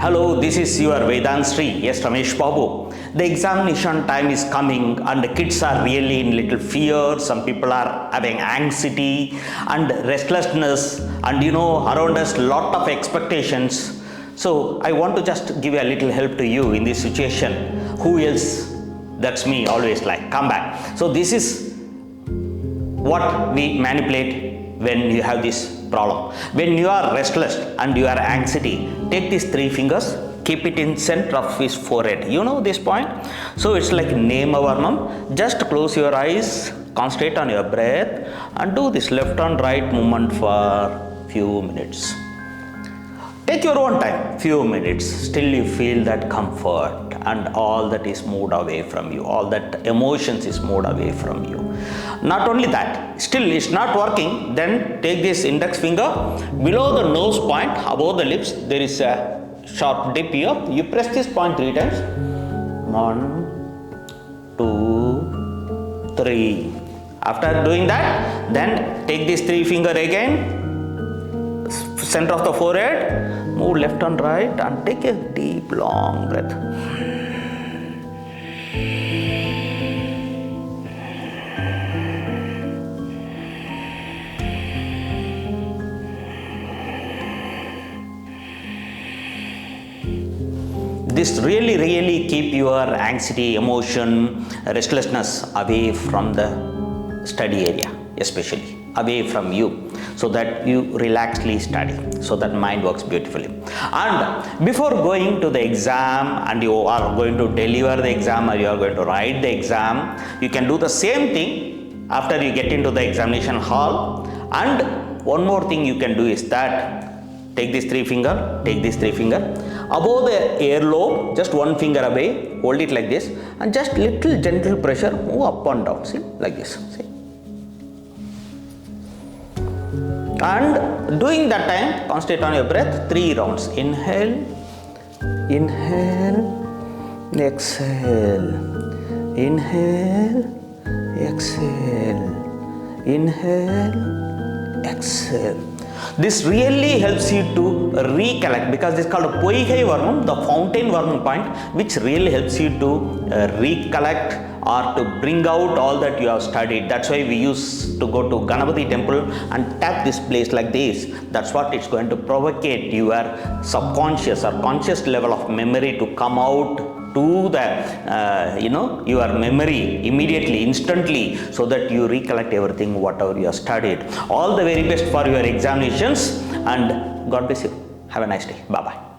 Hello, this is your Vedhan Sri. Yes, Ramesh Babu. The examination time is coming and the kids are really in little fear. Some people are having anxiety and restlessness and around us lot of expectations. So I want to just give a little help to you in this situation. Who else? That's me always like, come back. So this is what we manipulate when you have this problem. When you are restless and you are anxiety, take these three fingers, keep it in center of his forehead. You know this point? So it's like Nema Varmam. Just close your eyes, concentrate on your breath and do this left and right movement for few minutes. Take your own time, few minutes, still you feel that comfort and all that is moved away from you, all that emotions is moved away from you. Not only that, still it's not working, then take this index finger, below the nose point, above the lips, there is a sharp dip here, you press this point 3 times, 1, 2, 3. After doing that, then take this 3 finger again, center of the forehead, move left and right and take a deep long breath. This really keep your anxiety, emotion, restlessness away from the study area, especially away from you, so that you relaxedly study, so that mind works beautifully. And before going to the exam and you are going to deliver the exam or you are going to write the exam, you can do the same thing after you get into the examination hall. And one more thing you can do is that take this 3 finger, take this 3 finger, above the earlobe, just 1 finger away, hold it like this and just little gentle pressure, move up and down, see, like this, see. And doing that time, concentrate on your breath, 3 rounds, inhale, inhale, exhale, inhale, exhale, inhale, exhale. This really helps you to recollect, because this is called a Poigai Varmam, the fountain Varmam point, which really helps you to recollect or to bring out all that you have studied. That's why we used to go to Ganapati temple and tap this place like this. That's what it's going to provocate your subconscious or conscious level of memory to come out to the your memory immediately, instantly, so that you recollect everything whatever you have studied. All the very best for your examinations and God bless you. Have a nice day. Bye bye.